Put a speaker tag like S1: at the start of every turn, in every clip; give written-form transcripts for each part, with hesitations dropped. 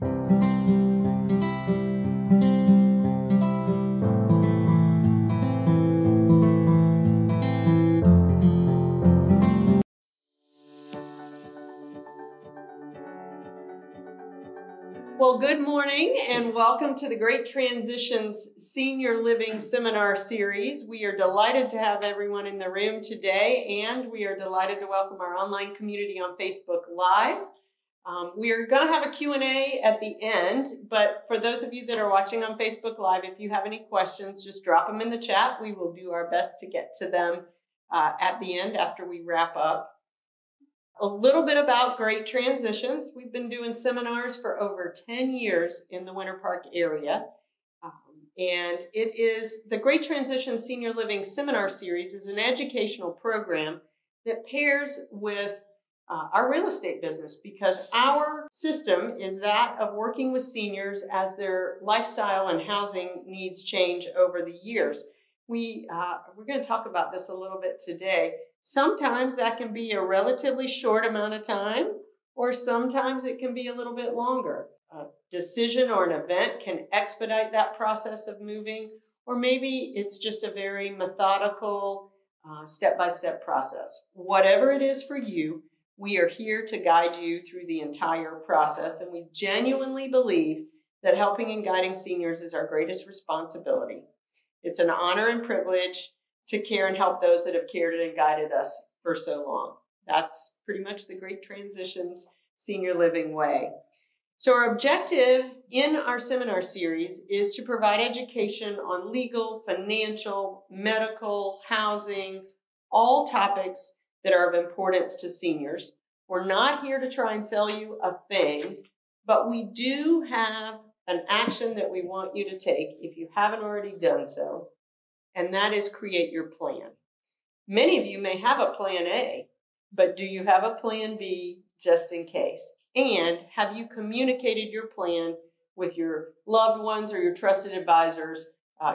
S1: Well, good morning and welcome to the Great Transitions Senior Living Seminar Series. We are delighted to have everyone in the room today, and we are delighted to welcome our online community on Facebook Live. We are going to have a Q&A at the end, but for those of you that are watching on Facebook Live, if you have any questions, just drop them in the chat. We will do our best to get to them at the end after we wrap up. A little bit about Great Transitions. We've been doing seminars for over 10 years in the Winter Park area. And it is the Great Transitions Senior Living Seminar Series is an educational program that pairs with our real estate business, because our system is that of working with seniors as their lifestyle and housing needs change over the years. We're going to talk about this a little bit today. Sometimes that can be a relatively short amount of time, or sometimes it can be a little bit longer. A decision or an event can expedite that process of moving, or maybe it's just a very methodical, step-by-step process. Whatever it is for you, we are here to guide you through the entire process, and we genuinely believe that helping and guiding seniors is our greatest responsibility. It's an honor and privilege to care and help those that have cared and guided us for so long. That's pretty much the Great Transitions Senior Living way. So our objective in our seminar series is to provide education on legal, financial, medical, housing, all topics that are of importance to seniors. We're not here to try and sell you a thing, but we do have an action that we want you to take if you haven't already done so. And that is create your plan. Many of you may have a plan A, but do you have a plan B just in case? And have you communicated your plan with your loved ones or your trusted advisors,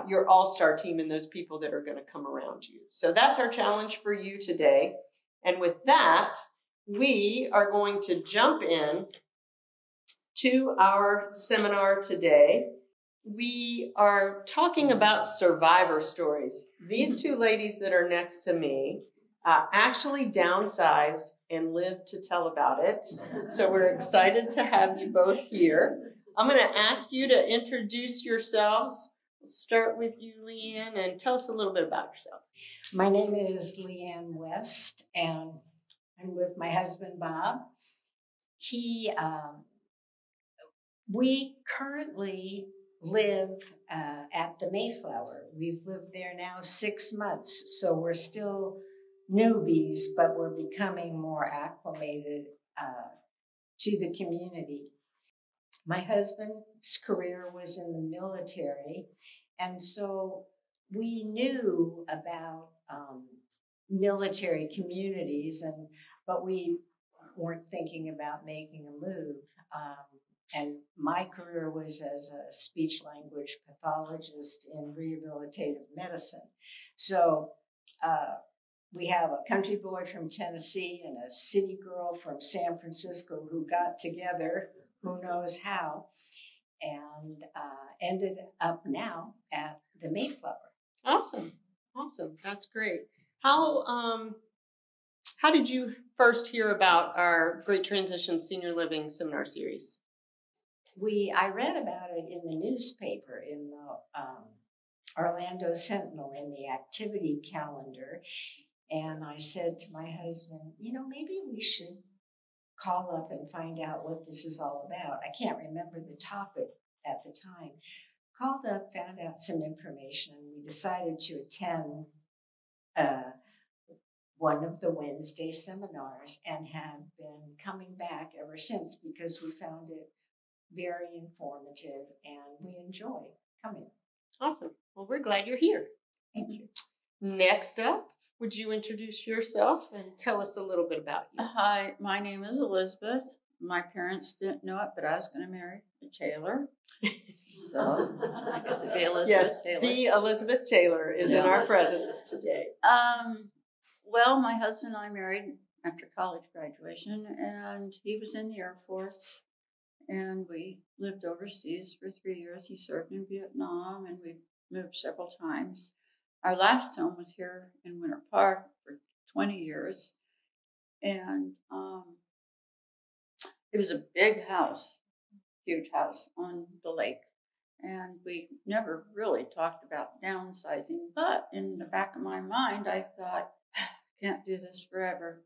S1: your all-star team, and those people that are going to come around you? So that's our challenge for you today. And with that, we are going to jump in to our seminar today. We are talking about survivor stories. These two ladies that are next to me actually downsized and lived to tell about it. So we're excited to have you both here. I'm going to ask you to introduce yourselves. Let's start with you, Leanne, and tell us a little bit about yourself.
S2: My name is Leanne West, and I'm with my husband, Bob. We currently live at the Mayflower. We've lived there now 6 months, so we're still newbies, but we're becoming more acclimated to the community. My husband's career was in the military, and so we knew about military communities, but we weren't thinking about making a move. And my career was as a speech language pathologist in rehabilitative medicine. So we have a country boy from Tennessee and a city girl from San Francisco who got together, who knows how, and ended up now at the Mayflower.
S1: Awesome. Awesome. That's great. How did you first hear about our Great Transition Senior Living Seminar Series?
S2: I read about it in the newspaper, in the Orlando Sentinel, in the activity calendar. And I said to my husband, maybe we should call up and find out what this is all about. I can't remember the topic at the time. Called up, found out some information, and we decided to attend one of the Wednesday seminars and have been coming back ever since because we found it very informative and we enjoy coming.
S1: Awesome. Well, we're glad you're here.
S2: Thank you.
S1: Next up, would you introduce yourself and tell us a little bit about you?
S3: Hi, my name is Elizabeth. My parents didn't know it, but I was going to marry a Taylor. So I guess it'd be Elizabeth Taylor.
S1: The Elizabeth Taylor is in our presence today.
S3: Well, my husband and I married after college graduation, and he was in the Air Force. and we lived overseas for 3 years. He served in Vietnam, and we moved several times. Our last home was here in Winter Park for 20 years, and it was a big house, huge house on the lake. And we never really talked about downsizing, but in the back of my mind, I thought, can't do this forever.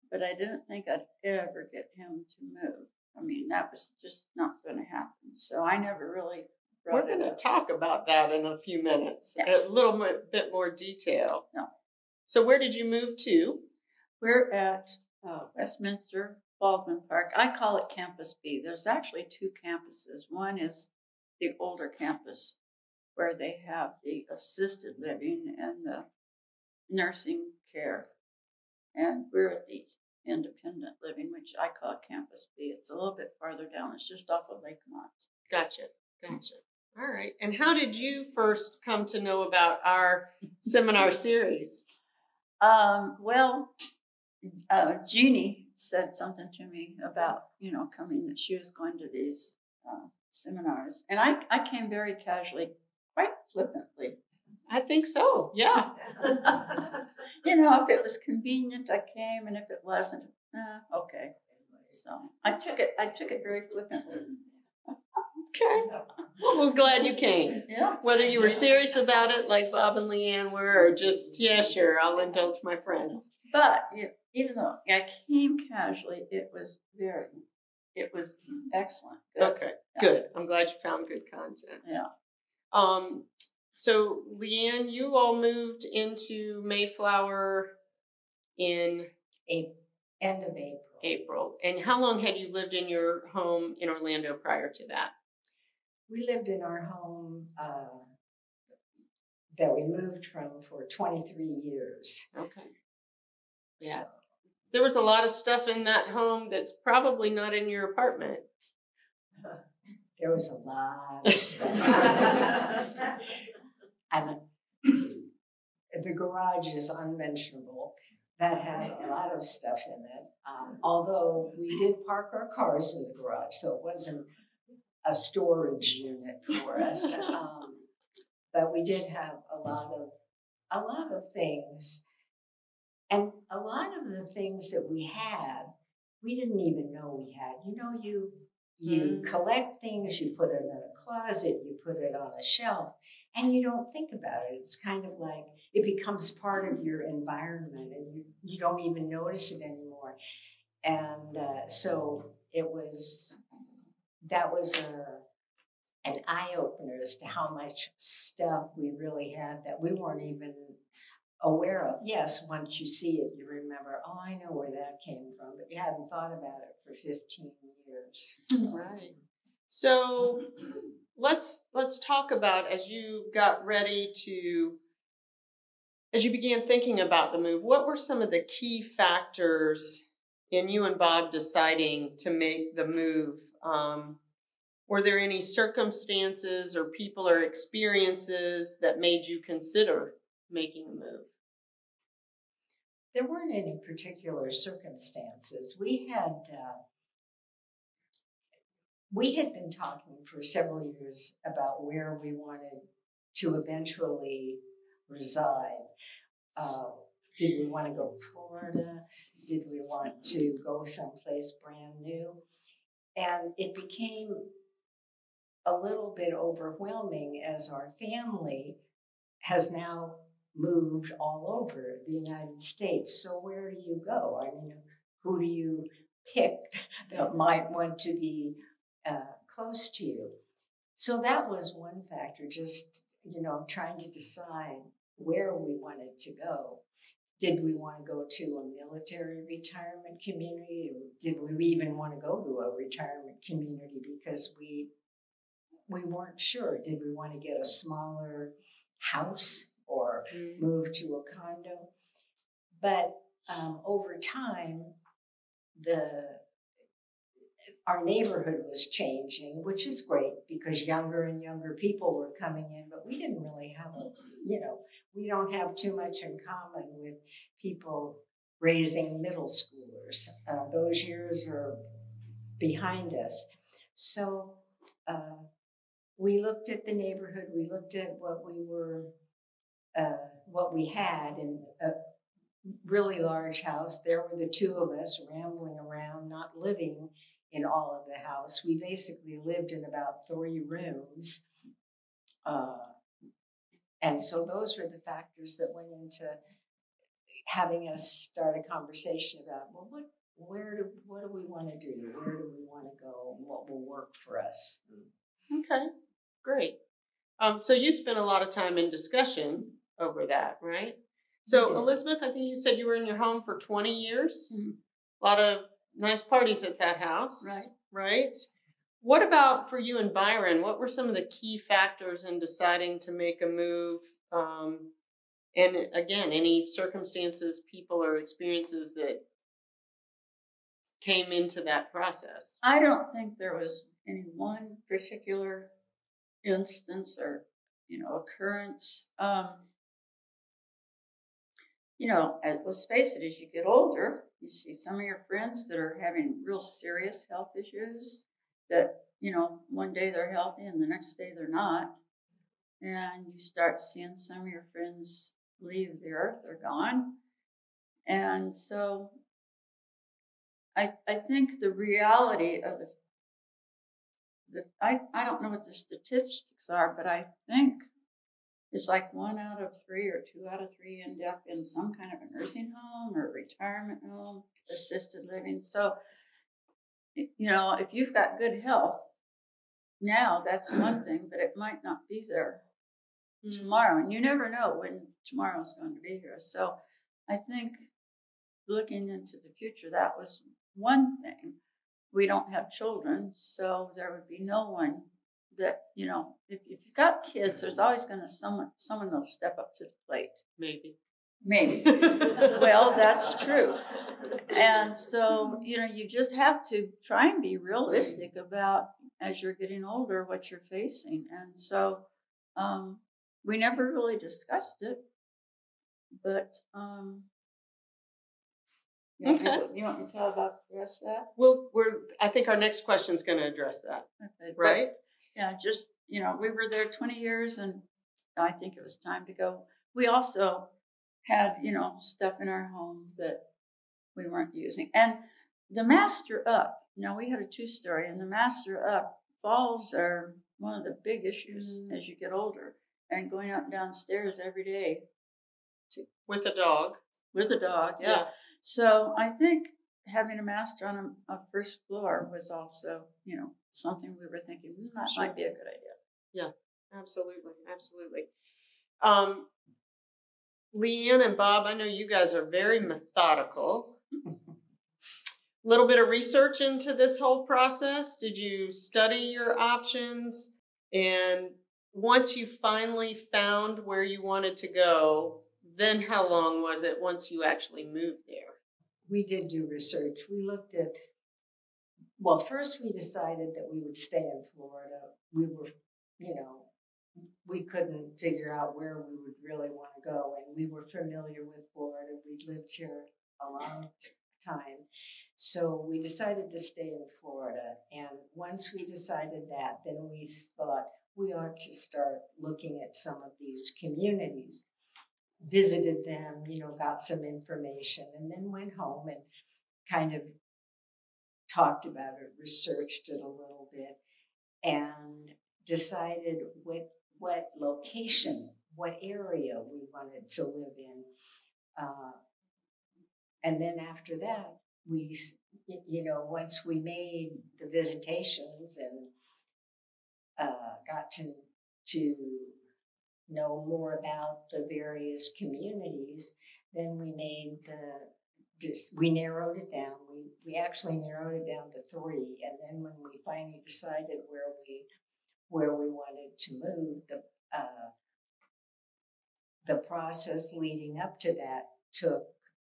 S3: But I didn't think I'd ever get him to move. I mean, that was just not going to happen. So I never really
S1: We're
S3: brought it
S1: going to
S3: up.
S1: talk about that in a few minutes,
S3: Yeah.
S1: a little bit more detail.
S3: No.
S1: So where did you move to?
S3: We're at Westminster Baldwin Park. I call it Campus B. There's actually 2 campuses. One is the older campus where they have the assisted living and the nursing care. And we're at the independent living, which I call Campus B. It's a little bit farther down. It's just off of Lakemont.
S1: Gotcha. All right. And how did you first come to know about our seminar series?
S3: Jeannie said something to me about, coming, that she was going to these seminars. And I came very casually, quite flippantly.
S1: I think so. Yeah.
S3: If it was convenient, I came, and if it wasn't, okay. So I took it very flippantly.
S1: Okay. Well, we're glad you came.
S3: Yeah.
S1: Whether you were serious about it, like Bob and Leanne were, or just, yeah, sure, I'll indulge my friend.
S3: But even though I came casually, it was excellent. Good.
S1: Okay, good. I'm glad you found good content.
S3: Yeah.
S1: So Leanne, you all moved into Mayflower in
S2: End of April.
S1: April. And how long had you lived in your home in Orlando prior to that?
S2: We lived in our home that we moved from for 23 years.
S1: Okay.
S2: Yeah. So,
S1: there was a lot of stuff in that home that's probably not in your apartment.
S2: There was a lot of stuff. And the garage is unmentionable. That had a lot of stuff in it. Although we did park our cars in the garage, so it wasn't a storage unit for us. But we did have a lot of things. And a lot of the things that we had, we didn't even know we had. You collect things, you put it in a closet, you put it on a shelf, and you don't think about it. It's kind of like it becomes part of your environment, and you don't even notice it anymore. And so that was an eye-opener as to how much stuff we really had that we weren't even aware of. Yes, once you see it, you remember, oh, I know where that came from, but you hadn't thought about it for 15 years.
S1: Right. So let's talk about, as you began thinking about the move, what were some of the key factors in you and Bob deciding to make the move? Were there any circumstances or people or experiences that made you consider making a move?
S2: There weren't any particular circumstances. We had been talking for several years about where we wanted to eventually reside. Did we want to go to Florida? Did we want to go someplace brand new? And it became a little bit overwhelming as our family has now moved all over the United States. So where do you go? I mean, who do you pick that might want to be close to you? So that was one factor, just, trying to decide where we wanted to go. Did we want to go to a military retirement community? Or did we even want to go to a retirement community? Because we weren't sure. Did we want to get a smaller house or move to a condo? But over time, our neighborhood was changing, which is great because younger and younger people were coming in, but we didn't really have we don't have too much in common with people raising middle schoolers. Those years are behind us. So we looked at the neighborhood. We looked at what we had in a really large house. There were the two of us rambling around, not living in all of the house. We basically lived in about 3 rooms. And so those were the factors that went into having us start a conversation about, well, what do we want to do? Where do we want to go? And what will work for us?
S1: Okay, great. So you spent a lot of time in discussion over that, right? So Elizabeth, I think you said you were in your home for 20 years.
S3: Mm-hmm.
S1: A lot of nice parties at that house.
S3: Right.
S1: Right. What about for you and Byron? What were some of the key factors in deciding to make a move? And again, any circumstances, people, or experiences that came into that process?
S3: I don't think there was any one particular instance or, occurrence. Let's face it, as you get older, you see some of your friends that are having real serious health issues that, one day they're healthy and the next day they're not. And you start seeing some of your friends leave the earth, they're gone. And so I think the reality of I don't know what the statistics are, but I think it's like 1 out of 3 or 2 out of 3 end up in some kind of a nursing home or a retirement home, assisted living. So, if you've got good health now, that's one thing, but it might not be there tomorrow. And you never know when tomorrow is going to be here. So I think looking into the future, that was one thing. We don't have children, so there would be no one that, if you've got kids, there's always going to someone that'll step up to the plate. Maybe. Well, that's true. And so, you just have to try and be realistic about, as you're getting older, what you're facing. And so we never really discussed it, but
S1: okay.
S3: You want me to tell about the rest of that?
S1: Well, I think our next question is going to address that. Okay, right?
S3: Just, we were there 20 years and I think it was time to go. We also had, stuff in our home that we weren't using. And the master up, we had a 2-story, and the master up, falls are one of the big issues as you get older, and going up and downstairs every day.
S1: With a dog.
S3: Yeah. So I think having a master on a first floor was also, something we were thinking that might be a good idea.
S1: Yeah, absolutely. Leanne and Bob, I know you guys are very methodical. A little bit of research into this whole process. Did you study your options? And once you finally found where you wanted to go, then how long was it once you actually moved there?
S2: We did do research. We looked at, first we decided that we would stay in Florida. We were, we couldn't figure out where we would really want to go. And we were familiar with Florida. We'd lived here a long time. So we decided to stay in Florida. And once we decided that, then we thought we ought to start looking at some of these communities. Visited them, got some information, and then went home and kind of talked about it, researched it a little bit, and decided what location, what area we wanted to live in. And then after that, we, once we made the visitations and got to know more about the various communities, then we made we narrowed it down. We actually narrowed it down to 3, and then when we finally decided where we wanted to move, the process leading up to that took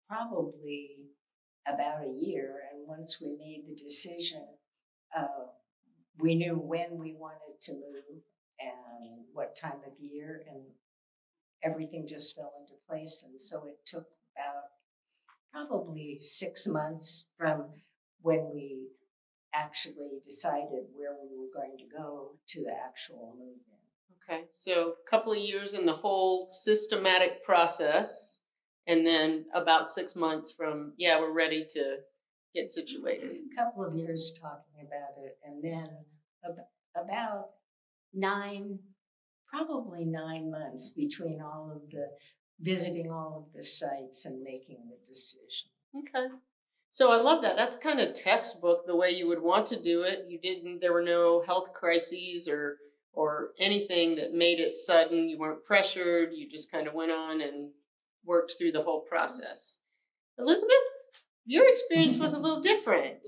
S2: probably about a year. And once we made the decision, we knew when we wanted to move and what time of year, and everything just fell into place. And so it took about probably 6 months from when we actually decided where we were going to go to the actual move-in.
S1: Okay, so a couple of years in the whole systematic process, and then about 6 months from, yeah, we're ready to get situated.
S2: A couple of years talking about it, and then about probably 9 months between all of the visiting all of the sites and making the decision.
S1: Okay. So I love that. That's kind of textbook the way you would want to do it. There were no health crises or anything that made it sudden. You weren't pressured. You just kind of went on and worked through the whole process. Elizabeth, your experience was a little different.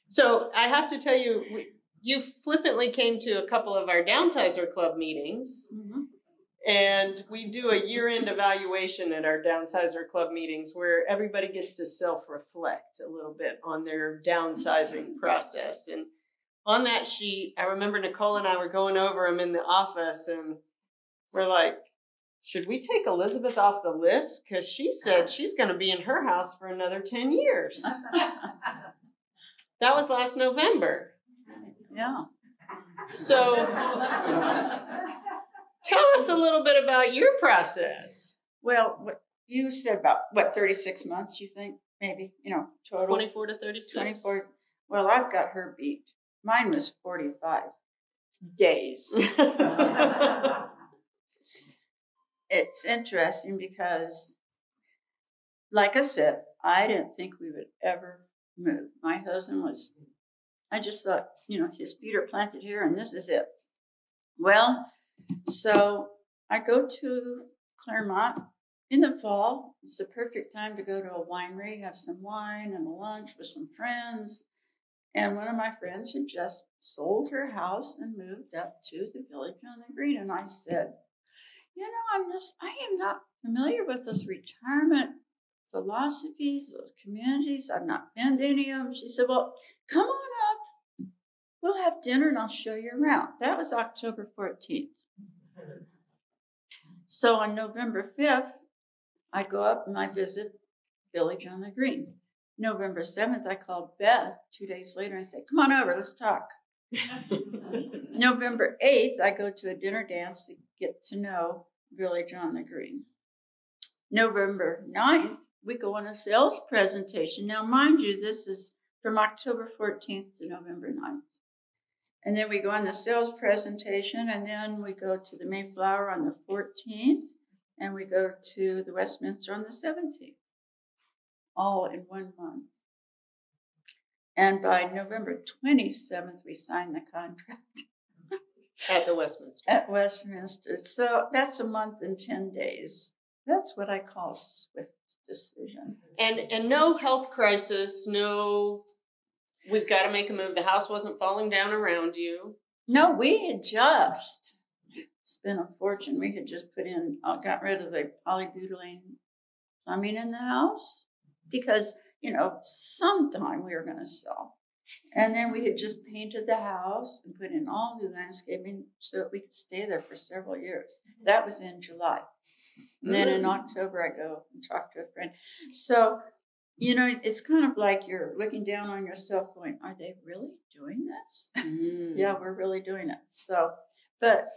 S1: So I have to tell you, you flippantly came to a couple of our Downsizer Club meetings. Mm-hmm. And we do a year-end evaluation at our Downsizer Club meetings where everybody gets to self-reflect a little bit on their downsizing process. And on that sheet, I remember Nicole and I were going over them in the office, and we're like, should we take Elizabeth off the list? Because she said she's going to be in her house for another 10 years. That was last November.
S3: Yeah.
S1: So tell us a little bit about your process.
S3: Well, you said about, 36 months, you think? Maybe, total?
S1: 24 to 36.
S3: 24. Well, I've got her beat. Mine was 45 days. It's interesting because, like I said, I didn't think we would ever move. My husband I just thought, his feet are planted here and this is it. Well, so I go to Claremont in the fall. It's the perfect time to go to a winery, have some wine and a lunch with some friends. And one of my friends had just sold her house and moved up to the village on the green. And I said, I am not familiar with those retirement philosophies, those communities. I've not been to any of them. She said, well, come on up. We'll have dinner and I'll show you around. That was October 14th. So on November 5th, I go up and I visit Village on the Green. November 7th, I called Beth 2 days later and I said, come on over, let's talk. November 8th, I go to a dinner dance to get to know Village on the Green. November 9th, we go on a sales presentation. Now, mind you, this is from October 14th to November 9th. And then we go on the sales presentation, and then we go to the Mayflower on the 14th, and we go to the Westminster on the 17th, all in 1 month. And by November 27th, we signed the contract.
S1: At the Westminster.
S3: At Westminster. So that's a month and 10 days. That's what I call swift decision.
S1: And no health crisis, no, we've got to make a move. The house wasn't falling down around you.
S3: No, we had just spent a fortune. We had just got rid of the polybutylene plumbing in the house because, sometime we were going to sell. And then we had just painted the house and put in all new landscaping so that we could stay there for several years. That was in July. And then in October, I go and talk to a friend. So, it's kind of like you're looking down on yourself going, are they really doing this? Yeah, we're really doing it. So, but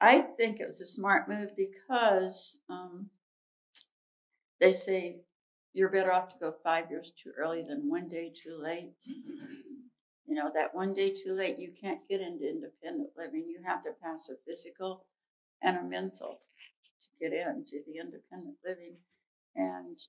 S3: I think it was a smart move because they say you're better off to go 5 years too early than 1 day too late. That 1 day too late, you can't get into independent living. You have to pass a physical and a mental to get into the independent living. And,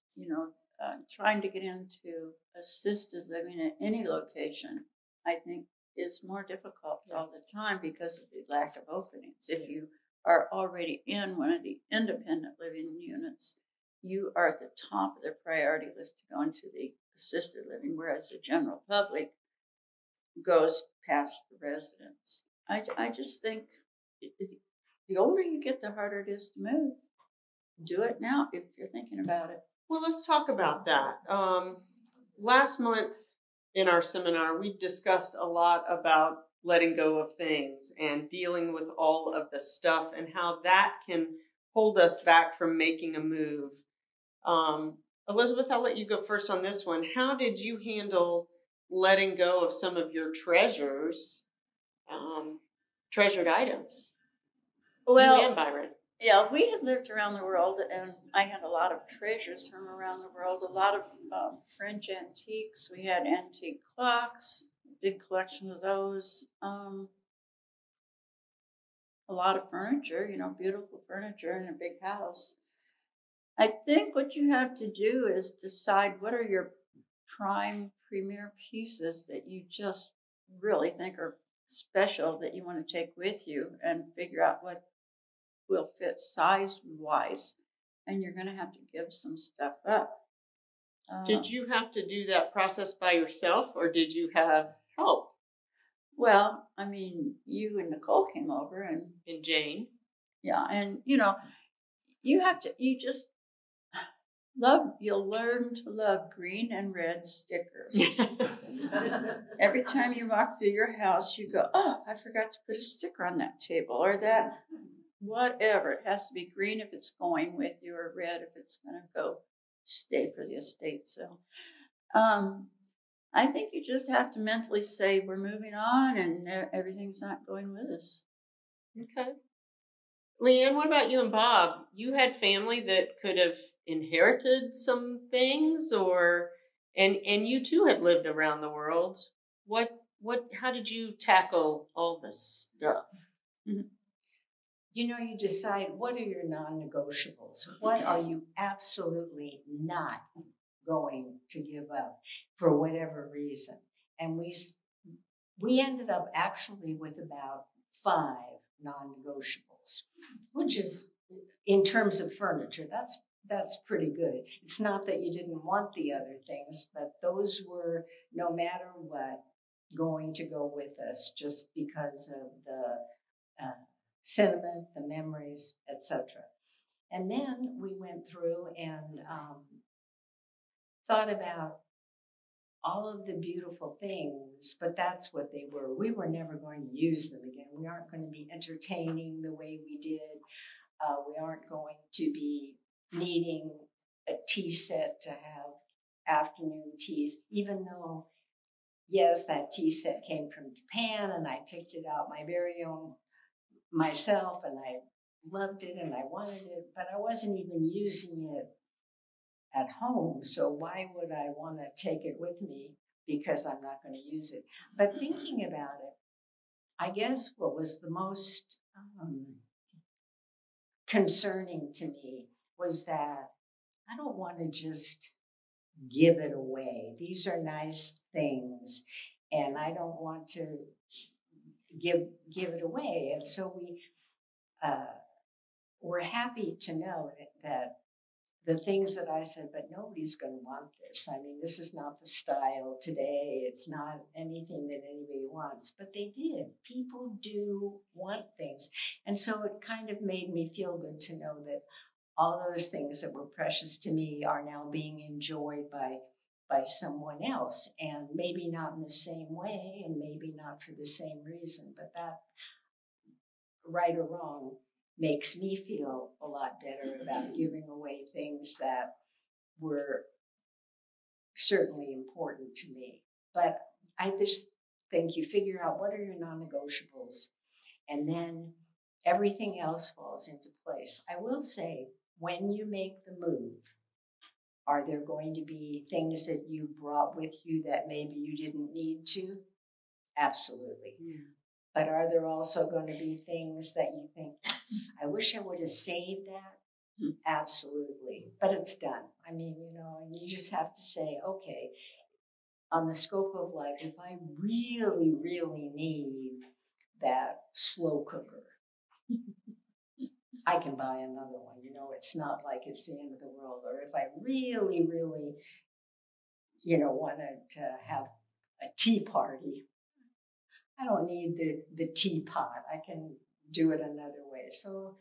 S3: trying to get into assisted living at any location, I think, is more difficult all the time because of the lack of openings. If you are already in one of the independent living units, you are at the top of the priority list to go into the assisted living, whereas the general public goes past the residents. I just think the older you get, the harder it is to move. Do it now if you're thinking about it.
S1: Well, let's talk about that. Last month in our seminar, we discussed a lot about letting go of things and dealing with all of the stuff and how that can hold us back from making a move. Elizabeth, I'll let you go first on this one. How did you handle letting go of some of your treasured items?
S3: Well,
S1: you and Byron.
S3: Yeah, we had lived around the world, and I had a lot of treasures from around the world. A lot of French antiques. We had antique clocks, big collection of those. A lot of furniture, beautiful furniture in a big house. I think what you have to do is decide what are your premier pieces that you just really think are special that you want to take with you, and figure out what will fit size wise, and you're going to have to give some stuff up.
S1: Did you have to do that process by yourself, or did you have help?
S3: Well, I mean, you and Nicole came over, and
S1: Jane.
S3: Yeah, and you'll learn to love green and red stickers. Every time you walk through your house, you go, oh, I forgot to put a sticker on that table, or that whatever. It has to be green if it's going with you, or red if it's going to go stay for the estate sale. I think you just have to mentally say we're moving on, and everything's not going with us.
S1: Okay. Leanne, what about you and Bob? You had family that could have inherited some things, and you too have lived around the world. How did you tackle all this stuff?
S2: Mm-hmm. You decide what are your non-negotiables. What are you absolutely not going to give up for whatever reason? And we ended up actually with about 5 non-negotiables, which is, in terms of furniture, that's pretty good. It's not that you didn't want the other things, but those were, no matter what, going to go with us just because of the sentiment, the memories, etc. And then we went through and thought about all of the beautiful things, but that's what they were. We were never going to use them again. We aren't going to be entertaining the way we did. We aren't going to be needing a tea set to have afternoon teas, even though, yes, that tea set came from Japan and I picked it out my very own myself and I loved it and I wanted it, but I wasn't even using it at home. So why would I want to take it with me because I'm not going to use it? But thinking about it, I guess what was the most concerning to me was that I don't want to just give it away. These are nice things and I don't want to give it away. And so we're happy to know that the things that I said, but nobody's going to want this. I mean, this is not the style today. It's not anything that anybody wants, but they did. People do want things. And so it kind of made me feel good to know that all those things that were precious to me are now being enjoyed by someone else, and maybe not in the same way and maybe not for the same reason, but that, right or wrong, makes me feel a lot better about giving away things that were certainly important to me. But I just think you figure out what are your non-negotiables, and then everything else falls into place. I will say, when you make the move, are there going to be things that you brought with you that maybe you didn't need to? Absolutely. Yeah. But are there also going to be things that you think, I wish I would have saved that? Absolutely. But it's done. I mean, and you just have to say, okay, on the scope of life, if I really, really need that slow cooker, I can buy another one. It's not like it's the end of the world. Or if I really, really, wanted to have a tea party, I don't need the teapot. I can do it another way. So,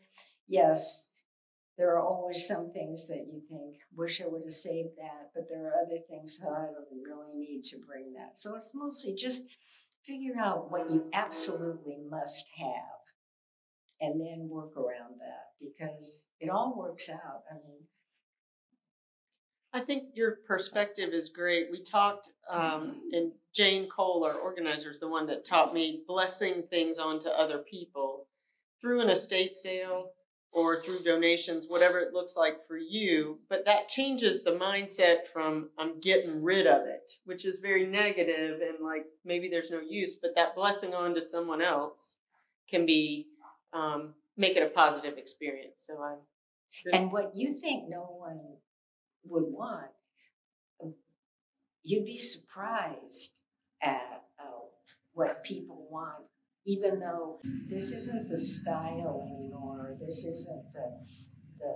S2: yes, there are always some things that you think, wish I would have saved that, but there are other things that I don't really need to bring that. So it's mostly just figure out what you absolutely must have and then work around that, because it all works out. I mean,
S1: I think your perspective is great. We talked, and Jane Cole, our organizer, is the one that taught me blessing things onto other people through an estate sale or through donations, whatever it looks like for you. But that changes the mindset from I'm getting rid of it, which is very negative and like maybe there's no use, but that blessing onto someone else can be, make it a positive experience. So
S2: And what you think no one would want, you'd be surprised at what people want, even though this isn't the style anymore. This isn't the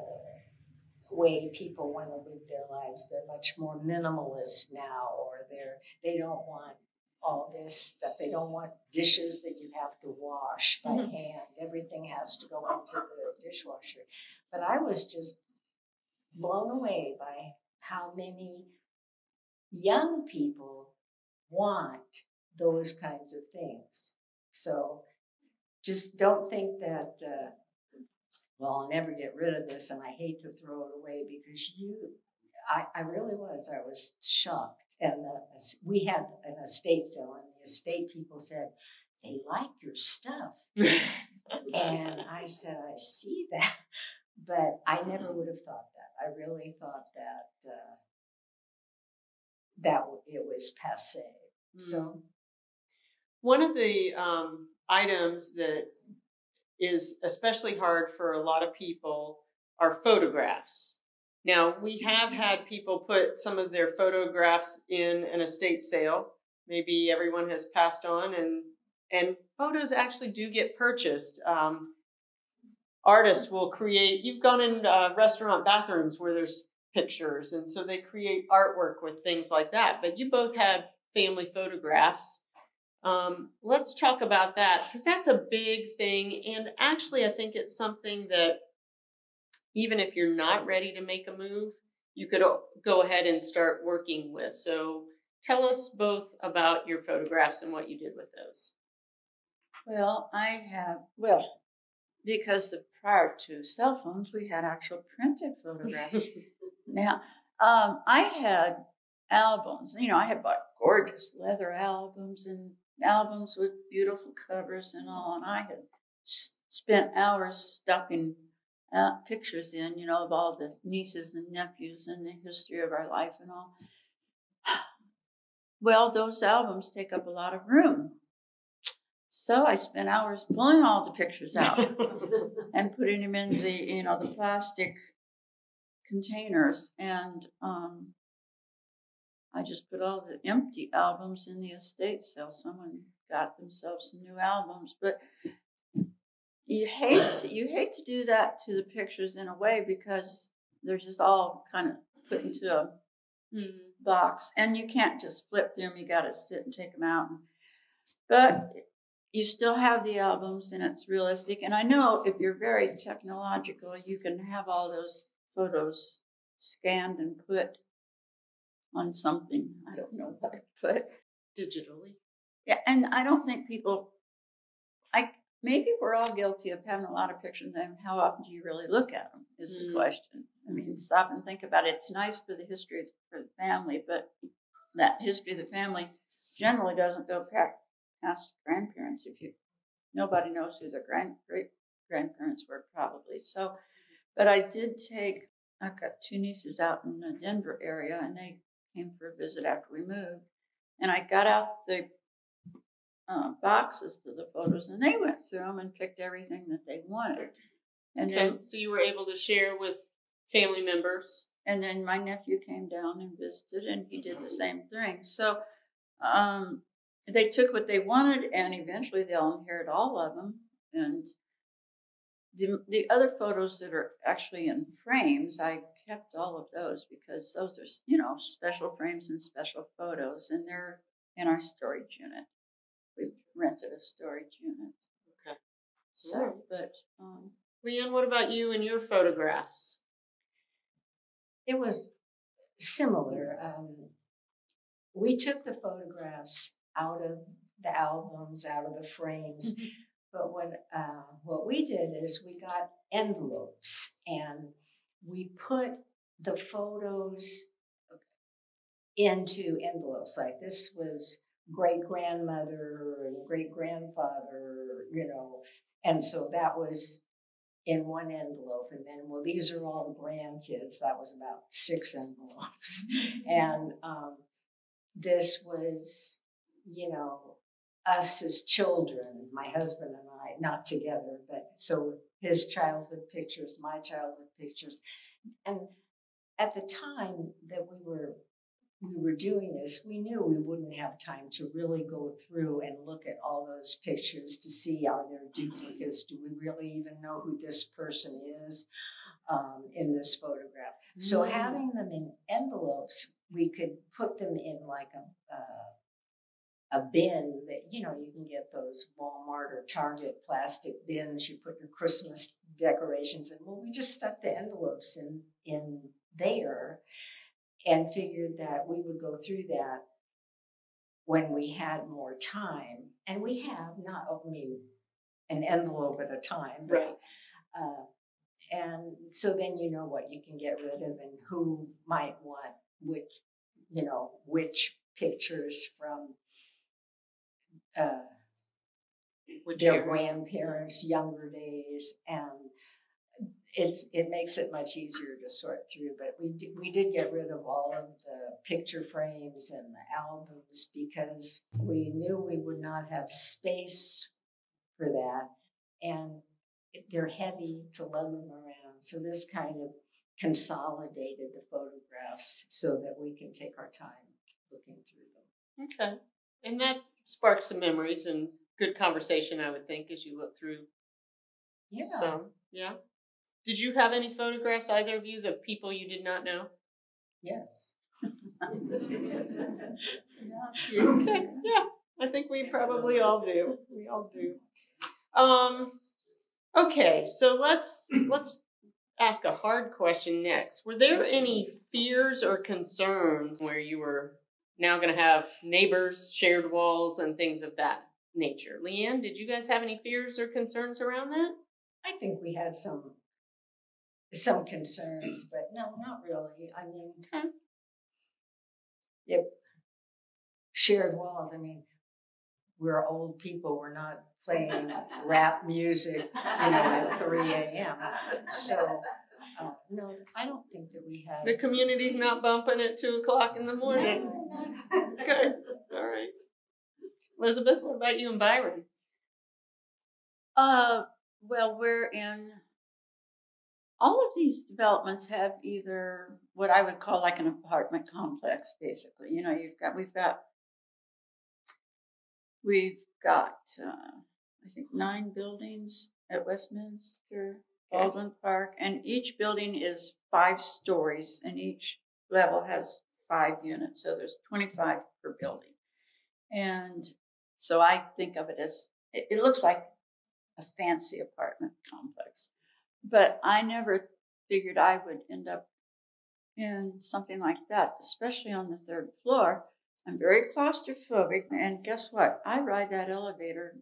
S2: way people want to live their lives. They're much more minimalist now, or they don't want all this stuff. They don't want dishes that you have to wash by hand. Everything has to go into the dishwasher. But I was just blown away by how many young people want those kinds of things. So just don't think that, well, I'll never get rid of this and I hate to throw it away, because I really was. I was shocked. And we had an estate sale, and the estate people said, they like your stuff. And I said, I see that. But I never would have thought that. I really thought that it was passé. So
S1: one of the items that is especially hard for a lot of people are photographs. Now, we have had people put some of their photographs in an estate sale. Maybe everyone has passed on, and photos actually do get purchased. Artists will create, you've gone in restaurant bathrooms where there's pictures, and so they create artwork with things like that. But you both have family photographs. Let's talk about that, because that's a big thing. And actually, I think it's something that even if you're not ready to make a move, you could go ahead and start working with. So tell us both about your photographs and what you did with those.
S3: Well, because prior to cell phones, we had actual printed photographs. Now, I had albums. I had bought gorgeous leather albums and albums with beautiful covers and all, and I had spent hours stuffing pictures in, of all the nieces and nephews and the history of our life and all. Well, those albums take up a lot of room. So I spent hours pulling all the pictures out and putting them in the plastic containers. And I just put all the empty albums in the estate sale. Someone got themselves some new albums, but you hate to do that to the pictures in a way, because they're just all kind of put into a box, and you can't just flip through them. You got to sit and take them out. But you still have the albums, and it's realistic. And I know if you're very technological, you can have all those photos scanned and put on something. I don't know what to put.
S1: Digitally.
S3: Yeah, and I don't think maybe we're all guilty of having a lot of pictures, and how often do you really look at them is the question. I mean, stop and think about it. It's nice for the history for the family, but that history of the family generally doesn't go past grandparents. Nobody knows who their great-grandparents were, probably. So, but I've got two nieces out in the Denver area, and they came for a visit after we moved, and I got out the boxes to the photos, and they went through them and picked everything that they wanted. And then,
S1: so you were able to share with family members.
S3: And then my nephew came down and visited, and he did the same thing. So they took what they wanted, and eventually they'll inherit all of them. And the other photos that are actually in frames, I kept all of those, because those are, special frames and special photos, and they're in our storage unit. We rented a storage unit.
S1: Okay.
S3: So, but
S1: Leanne, what about you and your photographs?
S2: it was similar. We took the photographs out of the albums, out of the frames. But what we did is we got envelopes, and we put the photos into envelopes. Like this was great-grandmother and great-grandfather, you know, and so that was in one envelope. And then, well, these are all the grandkids. That was about 6 envelopes. And this was, you know, us as children, my husband and I, not together, but so his childhood pictures, my childhood pictures. And at the time that we were doing this, we knew we wouldn't have time to really go through and look at all those pictures to see, are there duplicates? Do we really even know who this person is in this photograph? Mm-hmm. So having them in envelopes, we could put them in like a bin that, you know, you can get those Walmart or Target plastic bins. You put your Christmas decorations in. Well, we just stuck the envelopes in there and figured that we would go through that when we had more time. And we have not, I mean, an envelope at a time. But,
S1: right.
S2: And so then you know what you can get rid of and who might want which, you know, which pictures from their grandparents' younger days. And it makes it much easier to sort through, but we did get rid of all of the picture frames and the albums because we knew we would not have space for that, and they're heavy to lug them around. So this kind of consolidated the photographs so that we can take our time looking through them.
S1: Okay, and that sparks some memories and good conversation, I would think, as you look through.
S2: Yeah.
S1: So, yeah. Did you have any photographs, either of you, of people you did not know?
S2: Yes.
S1: Okay, yeah. I think we probably all do. We all do. Okay, so let's ask a hard question next. Were there any fears or concerns where you were now going to have neighbors, shared walls, and things of that nature? Leanne, did you guys have any fears or concerns around that?
S2: I think we had some concerns, but no, not really. I mean, yep. Shared walls. I mean, we're old people. We're not playing rap music, you know, at 3 a.m. So, no, I don't think that we have.
S1: The community's not bumping at 2 o'clock in the morning.
S2: No.
S1: Good. All right. Elizabeth, what about you and Byron?
S3: Well, all of these developments have either what I would call like an apartment complex, basically. You know, we've got I think 9 buildings at Westminster, Baldwin Park, and each building is 5 stories, and each level has 5 units. So there's 25 per building. And so I think of it as, it looks like a fancy apartment complex. But I never figured I would end up in something like that, especially on the 3rd floor. I'm very claustrophobic, and guess what? I ride that elevator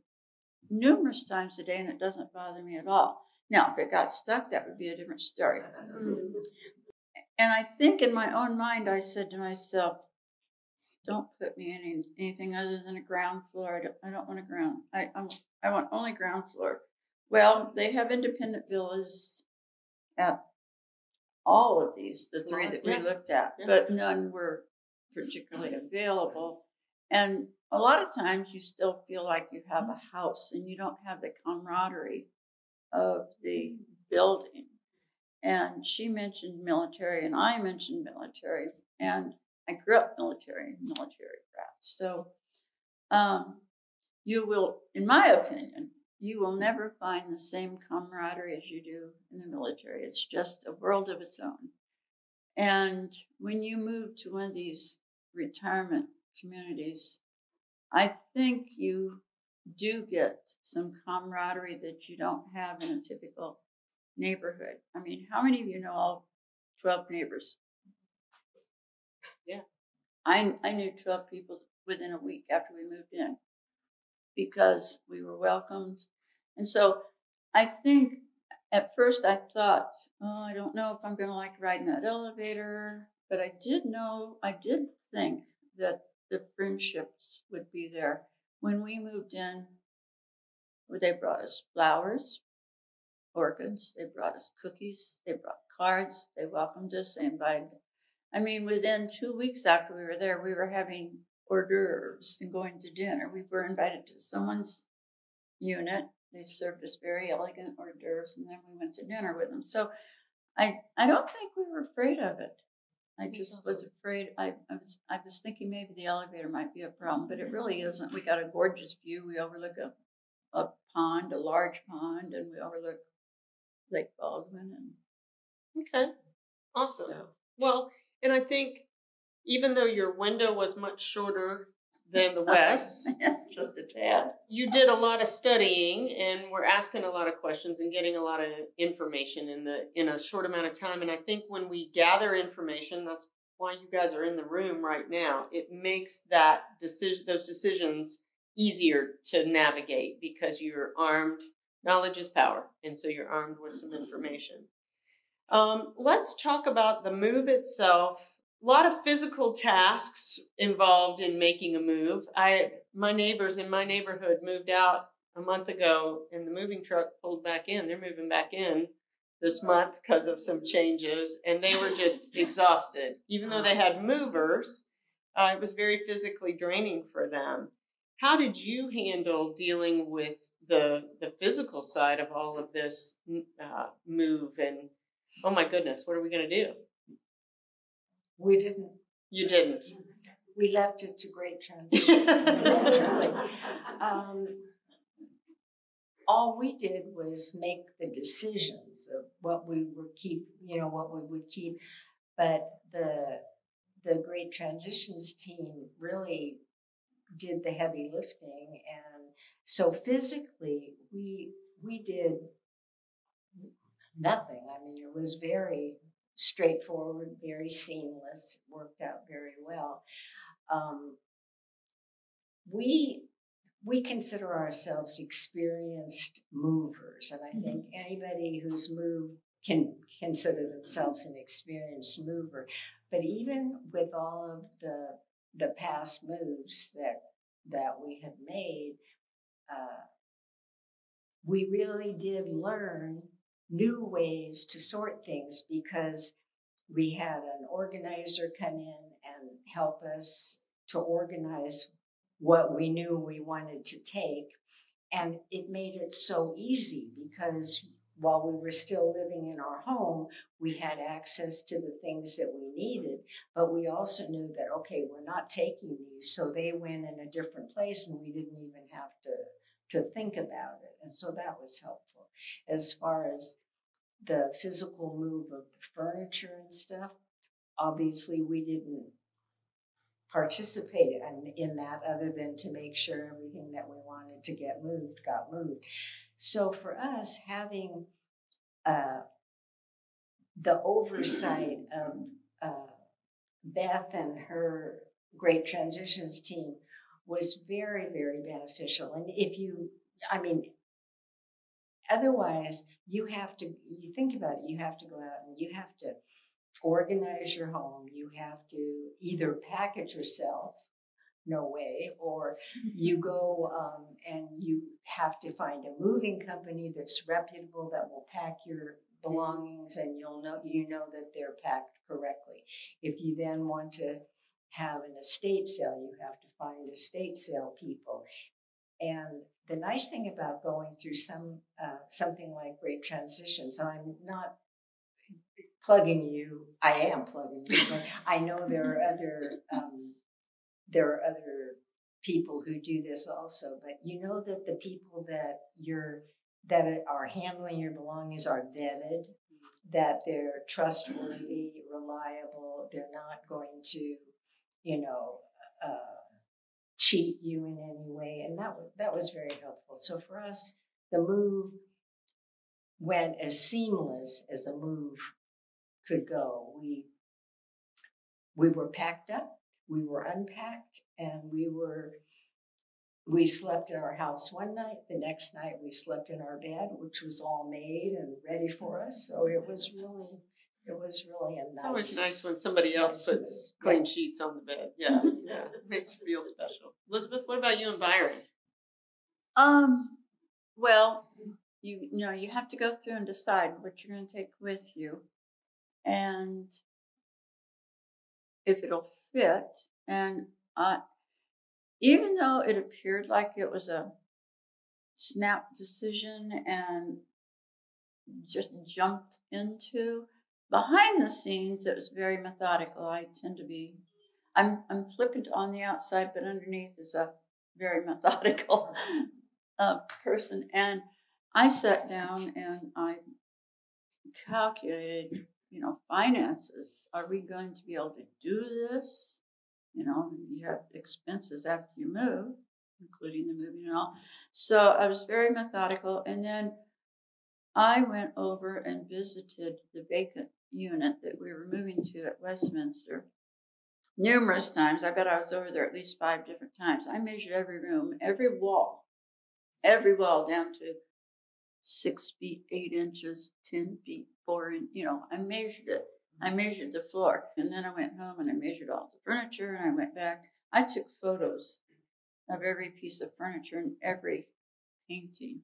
S3: numerous times a day, and it doesn't bother me at all. Now, if it got stuck, that would be a different story. And I think in my own mind, I said to myself, don't put me in anything other than a ground floor. I don't want a ground. I want only ground floor. Well, they have independent villas at all of these, the 3 that we looked at, but none were particularly available. And a lot of times you still feel like you have a house and you don't have the camaraderie of the building. And she mentioned military and I mentioned military, and I grew up military brat. So you will, in my opinion, you will never find the same camaraderie as you do in the military. It's just a world of its own. And when you move to one of these retirement communities, I think you do get some camaraderie that you don't have in a typical neighborhood. I mean, how many of you know all 12 neighbors?
S1: Yeah.
S3: I knew 12 people within a week after we moved in because we were welcomed. And so I think at first I thought, oh, I don't know if I'm going to like riding that elevator. But I did think that the friendships would be there. When we moved in, they brought us flowers, orchids, they brought us cookies, they brought cards, they welcomed us, they invited. I mean, within 2 weeks after we were there, we were having hors d'oeuvres and going to dinner. We were invited to someone's unit. They served us very elegant hors d'oeuvres, and then we went to dinner with them. So I don't think we were afraid of it. I just was afraid. I was thinking maybe the elevator might be a problem, but it really isn't. We got a gorgeous view. We overlook a pond, a large pond, and we overlook Lake Baldwin. And
S1: Okay, awesome.
S3: so,
S1: Well, and I think even though your window was much shorter than the West's,
S3: just a tad.
S1: you did a lot of studying and were asking a lot of questions and getting a lot of information in a short amount of time. And I think when we gather information, that's why you guys are in the room right now. It makes those decisions easier to navigate because you're armed. Knowledge is power, and so you're armed with some information. Let's talk about the move itself. A lot of physical tasks involved in making a move. My neighbors in my neighborhood moved out a month ago, and the moving truck pulled back in. They're moving back in this month because of some changes, and they were just exhausted. Even though they had movers, it was very physically draining for them. How did you handle dealing with the physical side of all of this move? And oh my goodness, what are we going to do?
S2: We didn't.
S1: You didn't.
S2: We left it to great transitions. Truly. All we did was make the decisions of what we would keep, what we would keep. But the great transitions team really did the heavy lifting, and so physically we did nothing. I mean, it was very straightforward, very seamless, worked out very well. We consider ourselves experienced movers, and I think anybody who's moved can consider themselves an experienced mover. But even with all of the past moves that we have made, we really did learn new ways to sort things because we had an organizer come in and help us to organize what we knew we wanted to take. And it made it so easy because while we were still living in our home, we had access to the things that we needed, but we also knew that, okay, we're not taking these, so they went in a different place and we didn't even have to think about it. And so that was helpful. As far as the physical move of the furniture and stuff, obviously we didn't participate in that other than to make sure everything that we wanted to get moved got moved. So for us, having the oversight of Beth and her Great Transitions team was very, very beneficial. And otherwise you think about it, you have to go out and you have to organize your home. You have to either pack it yourself, no way, or you go and you have to find a moving company that's reputable that will pack your belongings, and you know that they're packed correctly. If you then want to have an estate sale, you have to find estate sale people. And the nice thing about going through something like Great Transitions, I'm not plugging you. I am plugging you, but I know there are other people who do this also. But you know that the people that are handling your belongings are vetted, that they're trustworthy, reliable. They're not going to, cheat you in any way, and that was very helpful. So for us, the move went as seamless as a move could go. We were packed up, we were unpacked, and we slept in our house one night. The next night we slept in our bed, which was all made and ready for us. So it was really It was really a nice.
S1: It's always nice when somebody else puts clean sheets on the bed. Yeah, yeah, it makes you feel special. Elizabeth, what about you and Byron?
S3: Well, you know, you have to go through and decide what you're going to take with you, and if it'll fit. And even though it appeared like it was a snap decision and just jumped into, behind the scenes, it was very methodical. I tend to be, I'm flippant on the outside, but underneath is a very methodical person. And I sat down and I calculated, you know, finances. Are we going to be able to do this? You know, you have expenses after you move, including the moving and all. So I was very methodical. And then I went over and visited the vacant unit that we were moving to at Westminster numerous times. I bet I was over there at least 5 different times. I measured every room, every wall down to 6 feet, 8 inches, 10 feet, 4 inches. You know, I measured it. I measured the floor. And then I went home and I measured all the furniture and I went back. I took photos of every piece of furniture and every painting,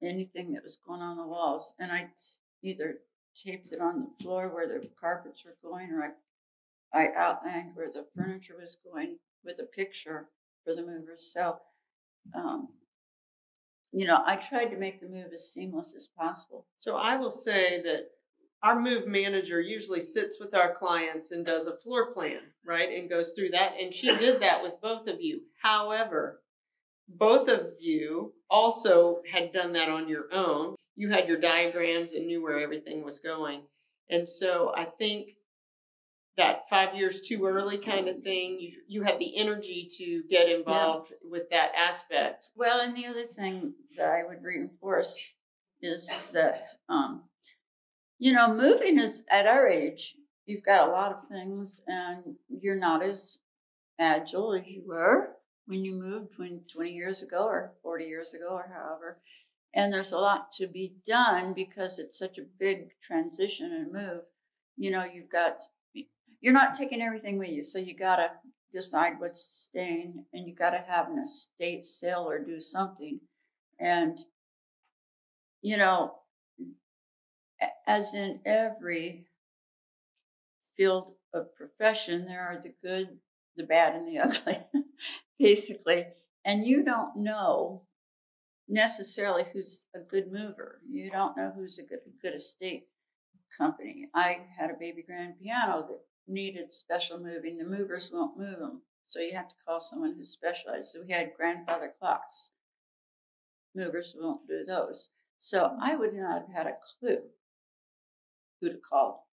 S3: anything that was going on the walls. And I either taped it on the floor where the carpets were going, or I outlined where the furniture was going with a picture for the movers. So, you know, I tried to make the move as seamless as possible.
S1: So I will say that our move manager usually sits with our clients and does a floor plan, right? And goes through that. And she did that with both of you. However, both of you also had done that on your own. You had your diagrams and knew where everything was going. And so I think that 5 years too early kind of thing, you had the energy to get involved with that aspect.
S3: Well, and the other thing that I would reinforce is that, you know, moving is, at our age, you've got a lot of things and you're not as agile as you were when you moved 20 years ago or 40 years ago or however. And there's a lot to be done because it's such a big transition and move. You know, you're not taking everything with you. So you got to decide what's staying and you got to have an estate sale or do something. And, you know, as in every field of profession, there are the good, the bad, and the ugly, basically. And you don't know necessarily who's a good mover. You don't know who's a good estate company. I had a baby grand piano that needed special moving. The movers won't move them. So you have to call someone who's specialized. So we had grandfather clocks. Movers won't do those. So I would not have had a clue who to call.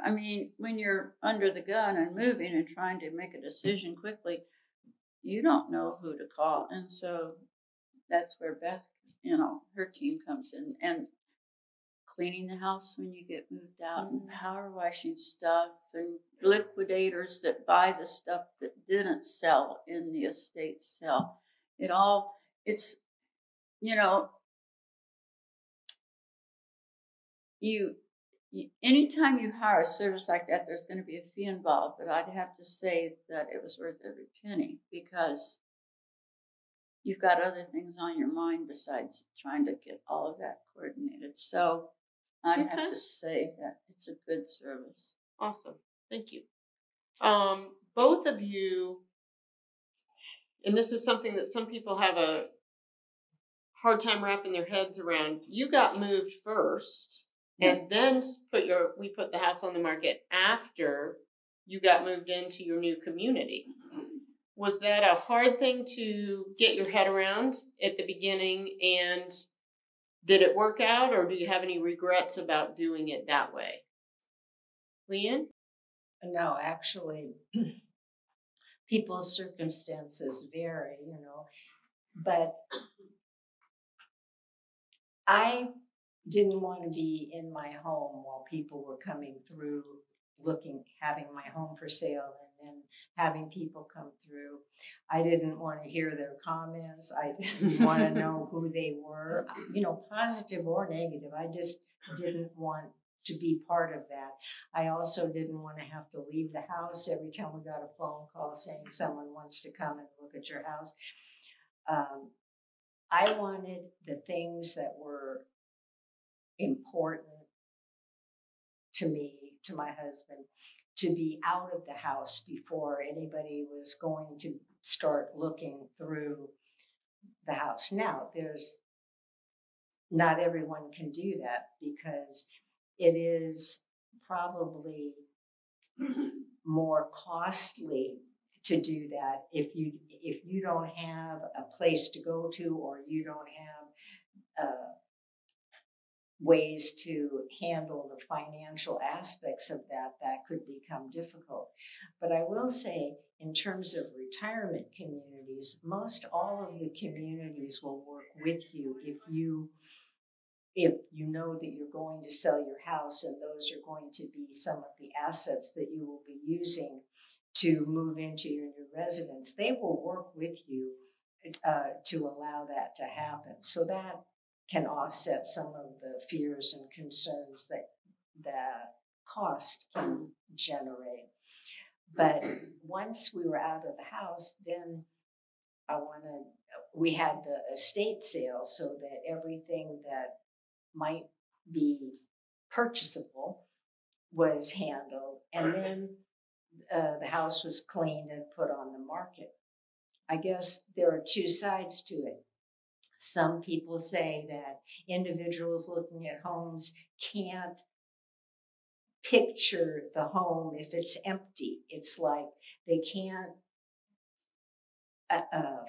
S3: I mean, when you're under the gun and moving and trying to make a decision quickly, you don't know who to call. And so that's where Beth, you know, her team comes in, and cleaning the house when you get moved out, and power washing stuff, and liquidators that buy the stuff that didn't sell in the estate sale. It's, you know, anytime you hire a service like that, there's going to be a fee involved, but I'd have to say that it was worth every penny because you've got other things on your mind besides trying to get all of that coordinated. So I'd have to say that it's a good service.
S1: Awesome. Thank you. Both of you, and this is something that some people have a hard time wrapping their heads around. You got moved first, and then we put the house on the market after you got moved into your new community. Was that a hard thing to get your head around at the beginning, and did it work out, or do you have any regrets about doing it that way? Leanne?
S2: No, actually, people's circumstances vary, you know, but I didn't want to be in my home while people were coming through having my home for sale and then having people come through. I didn't want to hear their comments. I didn't want to know who they were, you know, positive or negative. I just didn't want to be part of that. I also didn't want to have to leave the house every time we got a phone call saying someone wants to come and look at your house. I wanted the things that were important to me, to my husband, to be out of the house before anybody was going to start looking through the house. Now, not everyone can do that because it is probably more costly to do that if you don't have a place to go to, or you don't have ways to handle the financial aspects of that could become difficult. But I will say, in terms of retirement communities, most all of the communities will work with you if you know that you're going to sell your house and those are going to be some of the assets that you will be using to move into your new residence. They will work with you to allow that to happen. So that can offset some of the fears and concerns that the cost can generate. But once we were out of the house, then we had the estate sale so that everything that might be purchasable was handled. And then the house was cleaned and put on the market. I guess there are two sides to it. Some people say that individuals looking at homes can't picture the home if it's empty. It's like they can't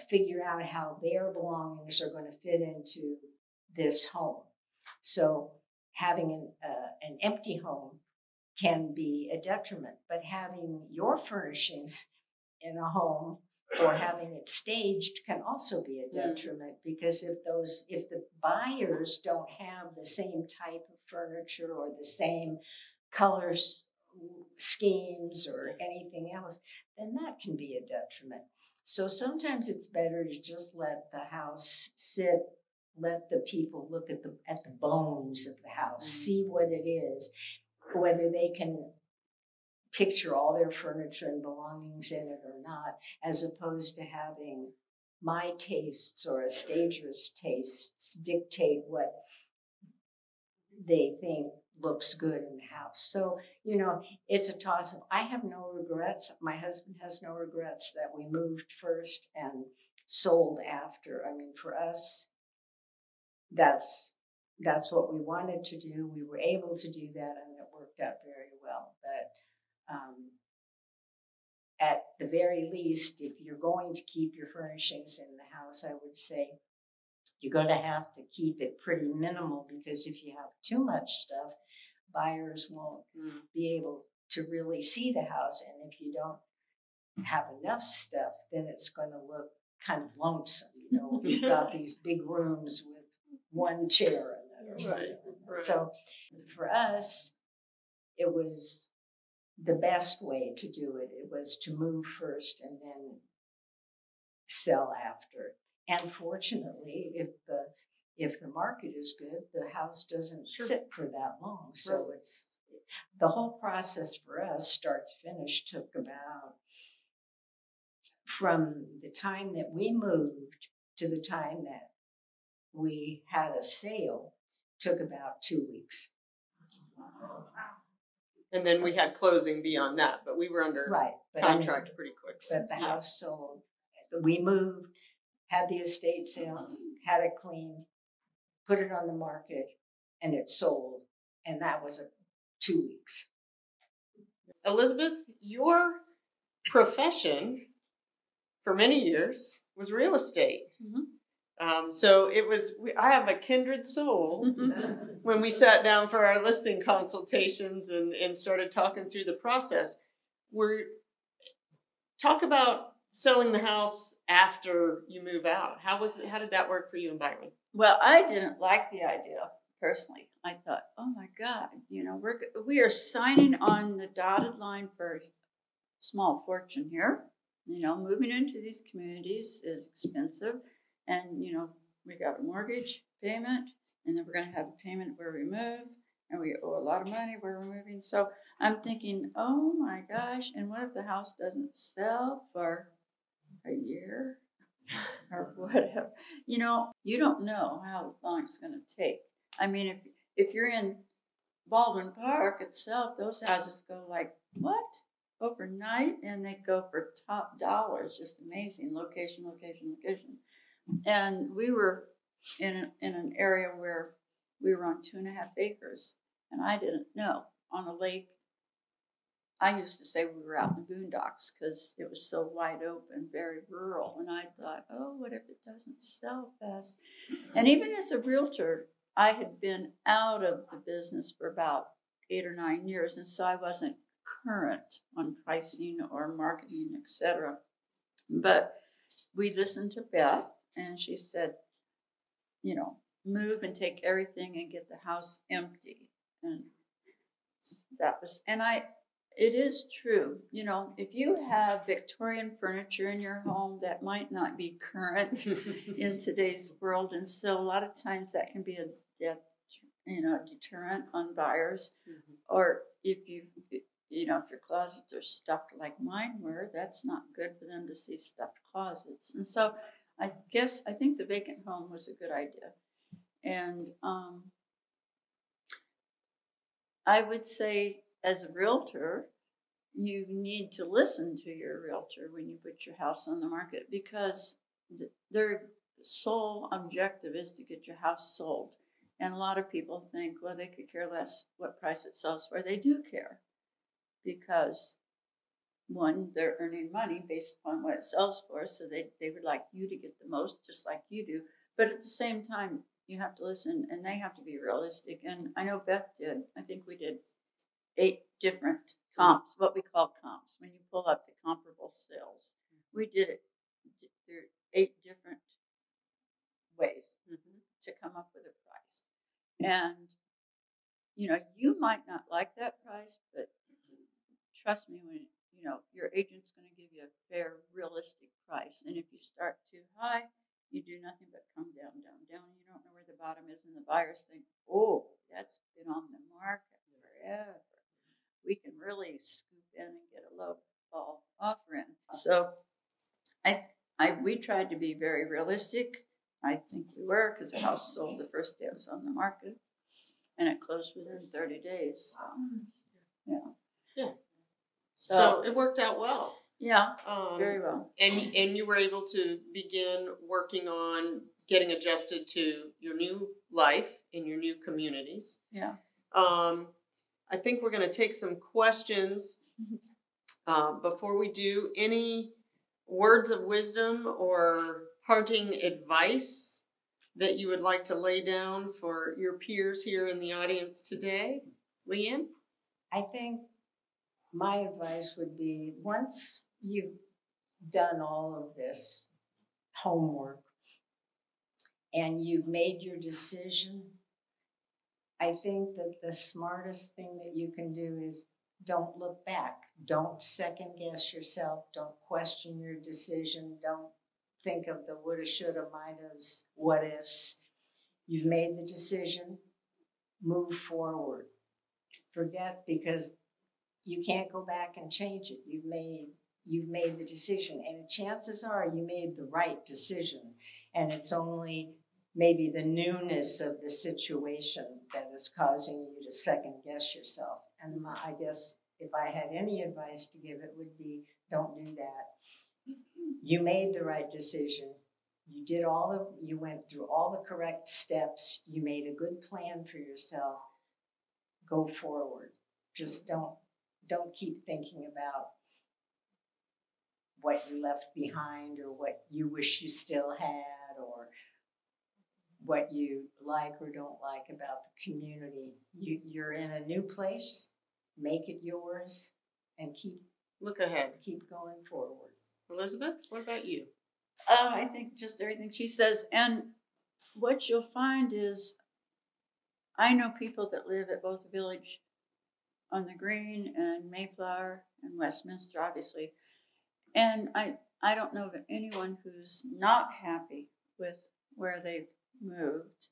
S2: figure out how their belongings are going to fit into this home. So having an empty home can be a detriment, but having your furnishings in a home or having it staged can also be a detriment, because if the buyers don't have the same type of furniture or the same colors, schemes, or anything else, then that can be a detriment. So sometimes it's better to just let the house sit, let the people look at the bones of the house, see what it is, whether they can picture all their furniture and belongings in it or not, as opposed to having my tastes or a stager's tastes dictate what they think looks good in the house. So, it's a toss-up. I have no regrets. My husband has no regrets that we moved first and sold after. I mean, for us, that's what we wanted to do. We were able to do that, and it worked out very well. But at the very least, if you're going to keep your furnishings in the house, I would say you're going to have to keep it pretty minimal, because if you have too much stuff, buyers won't be able to really see the house. And if you don't have enough stuff, then it's going to look kind of lonesome. You've got these big rooms with one chair in it or something. Right. So for us, it was the best way to do it. It was to move first and then sell after. And fortunately, if the market is good, the house doesn't sit for that long. So it's the whole process for us, start to finish, took about, from the time that we moved to the time that we had a sale, took about 2 weeks.
S1: And then we had closing beyond that, but we were under contract pretty quickly.
S2: But the house sold. We moved, had the estate sale, had it cleaned, put it on the market, and it sold. And that was 2 weeks.
S1: Elizabeth, your profession for many years was real estate. So I have a kindred soul when we sat down for our listing consultations and started talking through the process. Talk about selling the house after you move out. How did that work for you and Byron?
S3: Well, I didn't like the idea personally. I thought, oh my God, we are signing on the dotted line for a small fortune here. Moving into these communities is expensive. And, we got a mortgage payment, and then we're going to have a payment where we move, and we owe a lot of money where we're moving. So I'm thinking, oh my gosh, and what if the house doesn't sell for a year or whatever? You know, you don't know how long it's going to take. I mean, if you're in Baldwin Park itself, those houses go like, what? Overnight, and they go for top dollars. Just amazing. Location, location, location. And we were in an area where we were on 2.5 acres, and I didn't know, on a lake. I used to say we were out in the boondocks because it was so wide open, very rural. And I thought, oh, what if it doesn't sell fast? And even as a realtor, I had been out of the business for about 8 or 9 years, and so I wasn't current on pricing or marketing, etc. But we listened to Beth, and she said, you know, move and take everything and get the house empty. And that was, it is true. You know, if you have Victorian furniture in your home, that might not be current in today's world. And so a lot of times that can be a deterrent on buyers. Mm-hmm. Or if if your closets are stuffed like mine were, that's not good for them to see stuffed closets. And so I think the vacant home was a good idea. And I would say, as a realtor, you need to listen to your realtor when you put your house on the market, because their sole objective is to get your house sold. And a lot of people think, well, they could care less what price it sells for. They do care, because one, they're earning money based upon what it sells for, so they would like you to get the most, just like you do. But at the same time, you have to listen, and they have to be realistic. And I know Beth did. I think we did 8 different comps, what we call comps, when you pull up the comparable sales. We did it through 8 different ways to come up with a price. And, you might not like that price, but trust me, when your agent's going to give you a fair, realistic price. And if you start too high, you do nothing but come down, down, down. You don't know where the bottom is, and the buyers think, oh, that's been on the market forever. We can really scoop in and get a low ball offer in. So we tried to be very realistic. I think we were, because the house sold the first day it was on the market, and it closed within 30 days. So,
S1: yeah. So it worked out well.
S3: Yeah, very well.
S1: And you were able to begin working on getting adjusted to your new life in your new communities.
S3: Yeah.
S1: I think we're going to take some questions. Before we do, any words of wisdom or parting advice that you would like to lay down for your peers here in the audience today? Leanne?
S2: I think my advice would be, once you've done all of this homework and you've made your decision, I think that the smartest thing that you can do is don't look back. Don't second guess yourself. Don't question your decision. Don't think of the woulda, shoulda, might'ves, what ifs. You've made the decision. Move forward. Forget, because you can't go back and change it. You've made the decision, and chances are you made the right decision, and it's only maybe the newness of the situation that is causing you to second guess yourself. And I guess if I had any advice to give, it would be, don't do that. You made the right decision. You went through all the correct steps. You made a good plan for yourself. Go forward. Just don't keep thinking about what you left behind, or what you wish you still had, or what you like or don't like about the community. You're in a new place. Make it yours, and
S1: look ahead.
S2: Keep going forward.
S1: Elizabeth, what about you?
S3: I think just everything she says. And what you'll find is, I know people that live at both Village on the Green and Mayflower and Westminster, obviously. And I don't know of anyone who's not happy with where they've moved.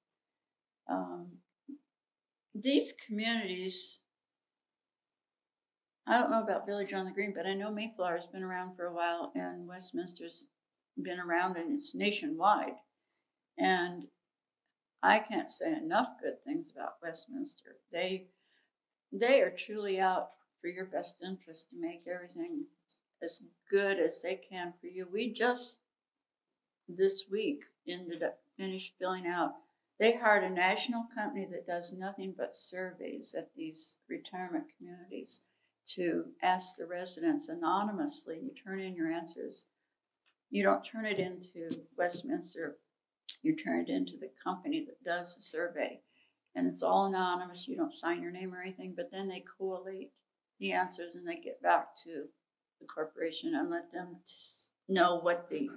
S3: these communities, I don't know about Village on the Green, but I know Mayflower's been around for a while, and Westminster's been around, and it's nationwide. And I can't say enough good things about Westminster. They are truly out for your best interest to make everything as good as they can for you. We just this week finished filling out. They hired a national company that does nothing but surveys at these retirement communities to ask the residents anonymously. You turn in your answers. You don't turn it into Westminster. You turn it into the company that does the survey. And it's all anonymous. You don't sign your name or anything, but then they collate the answers and they get back to the corporation and let them know what the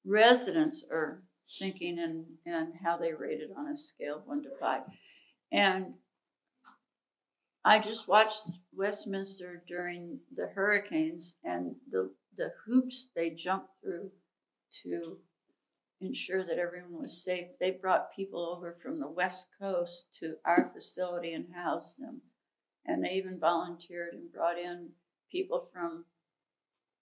S3: residents are thinking and how they rate it on a scale of 1 to 5. And I just watched Westminster during the hurricanes and the hoops they jumped through to ensure that everyone was safe. They brought people over from the West Coast to our facility and housed them. And they even volunteered and brought in people from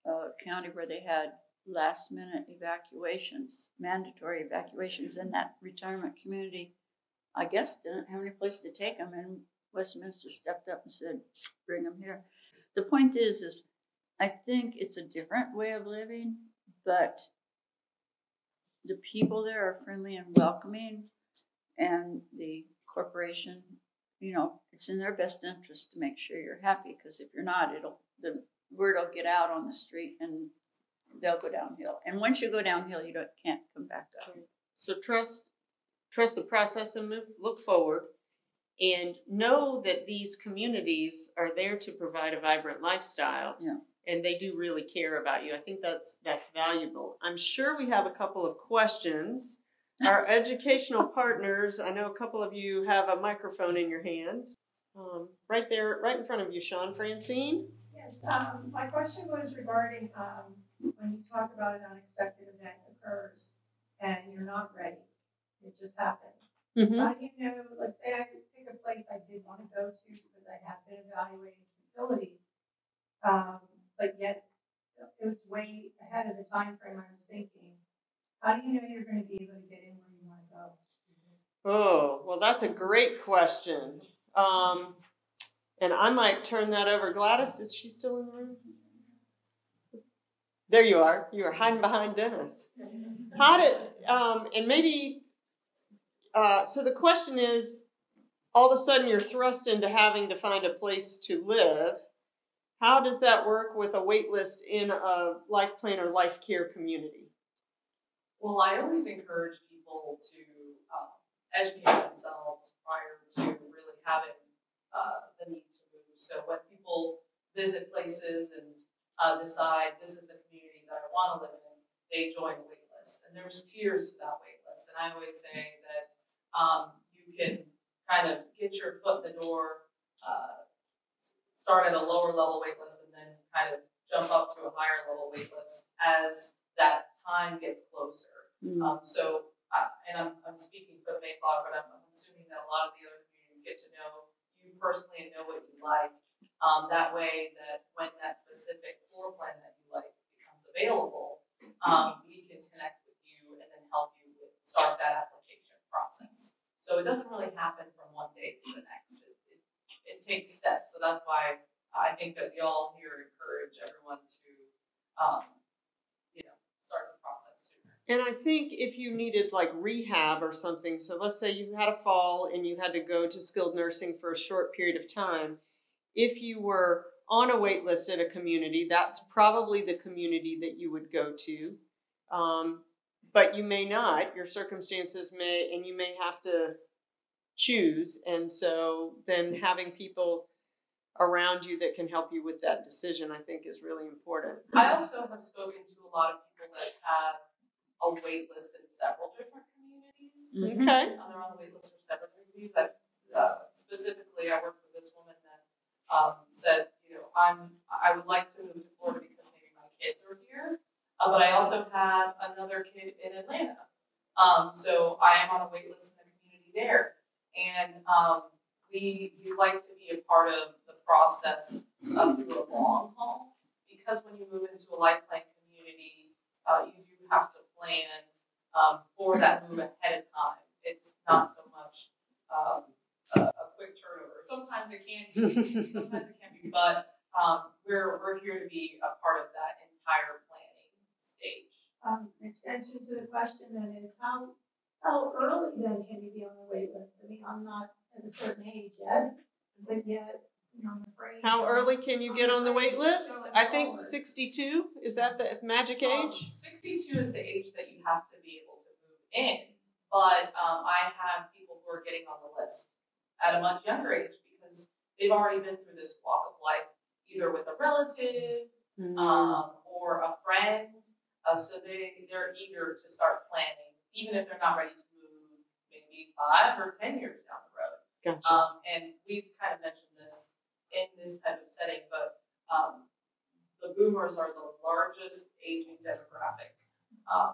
S3: a county where they had last-minute evacuations, mandatory evacuations, and that retirement community, I guess, didn't have any place to take them, and Westminster stepped up and said, bring them here. The point is I think it's a different way of living, but the people there are friendly and welcoming, and the corporation, it's in their best interest to make sure you're happy, because if you're not, the word will get out on the street and they'll go downhill. And once you go downhill, you can't come back up.
S1: So trust the process and look forward, and know that these communities are there to provide a vibrant lifestyle.
S3: Yeah.
S1: And they do really care about you. I think that's valuable. I'm sure we have a couple of questions. Our educational partners, I know a couple of you have a microphone in your hand. Right there, right in front of you, Sean. Francine?
S4: Yes, my question was regarding when you talk about an unexpected event occurs and you're not ready, it just happens.
S1: Mm-hmm.
S4: How do you know, let's say I pick a place I did want to go to because I have been evaluating facilities, but yet it was way ahead of the time frame I was thinking. How do you know you're going to be able to get in where you want to go?
S1: Oh, well, that's a great question. And I might turn that over. Gladys, is she still in the room? There you are. You are hiding behind Dennis. And maybe, so the question is, all of a sudden you're thrust into having to find a place to live. How does that work with a wait list in a life plan or life care community?
S5: Well, I always encourage people to educate themselves prior to really having the need to move. So when people visit places and decide this is the community that I want to live in, they join a wait list. And there's tiers to that wait list. And I always say that you can kind of get your foot in the door, start at a lower level wait list, and then kind of jump up to a higher level wait list as that time gets closer.
S1: Mm-hmm.
S5: And I'm speaking for the Mayflower, but I'm assuming that a lot of the other communities get to know you personally and know what you like. That way that when that specific floor plan that you like becomes available, we can connect with you and then help you start that application process. So it doesn't really happen from one day to the next. It takes steps. So that's why I think that we all here encourage everyone to, start the process sooner.
S1: And I think if you needed like rehab or something, so let's say you had a fall and you had to go to skilled nursing for a short period of time, if you were on a wait list at a community, that's probably the community that you would go to. But you may not, your circumstances may, and you may have to choose. And so then having people around you that can help you with that decision, I think, is really important.
S5: I also have spoken to a lot of people that have a wait list in several different communities.
S1: Mm-hmm. Okay.
S5: They're on the wait list for several communities. Specifically, I worked with this woman that said, I would like to move to Florida because maybe my kids are here, but I also have another kid in Atlanta. So I am on a wait list in the community there. And we like to be a part of the process through a long haul, because when you move into a life plan community, you do have to plan for that move ahead of time. It's not so much a quick turnover. Sometimes it can be, but we're here to be a part of that entire planning stage.
S4: Extension to the question then is how early then can you be on the wait list? I mean, I'm not at a certain age yet, but yet, you know, I'm afraid.
S1: How early can you get on the wait list? I think 62, is that the magic age?
S5: 62 is the age that you have to be able to move in, but I have people who are getting on the list at a much younger age because they've already been through this walk of life, either with a relative or a friend. So they're eager to start planning, even if they're not ready to move maybe 5 or 10 years down the road.
S1: Gotcha.
S5: And we've kind of mentioned this in this type of setting, but the boomers are the largest aging demographic.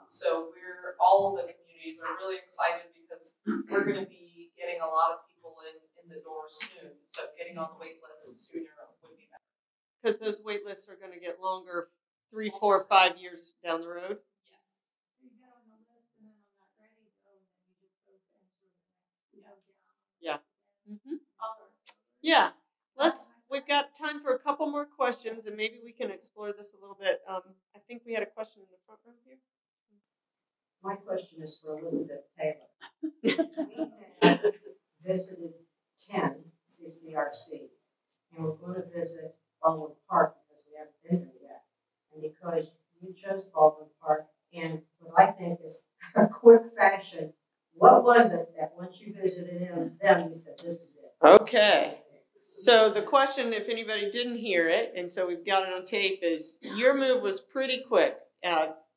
S5: So all of the communities are really excited because we're going to be getting a lot of people in the door soon. So getting on the wait list sooner would be better.
S1: Because those wait lists are going to get longer 3, 4, 5 years down the road.
S5: Yes.
S4: You get on the list and then I'm not ready to go, and then you just go into the next, you know, down.
S1: Yeah. Yeah. We've got time for a couple more questions, and maybe we can explore this a little bit. I think we had a question in the front row here.
S6: My question is for Elizabeth Taylor. We have visited 10 CCRCs, and we're going to visit Baldwin Park because we haven't been there yet. And because you chose Baldwin Park, and what I think is a quick fashion, what was it that once you visited them, you said, this is it?
S1: Okay. So the question, if anybody didn't hear it, and so we've got it on tape, is your move was pretty quick.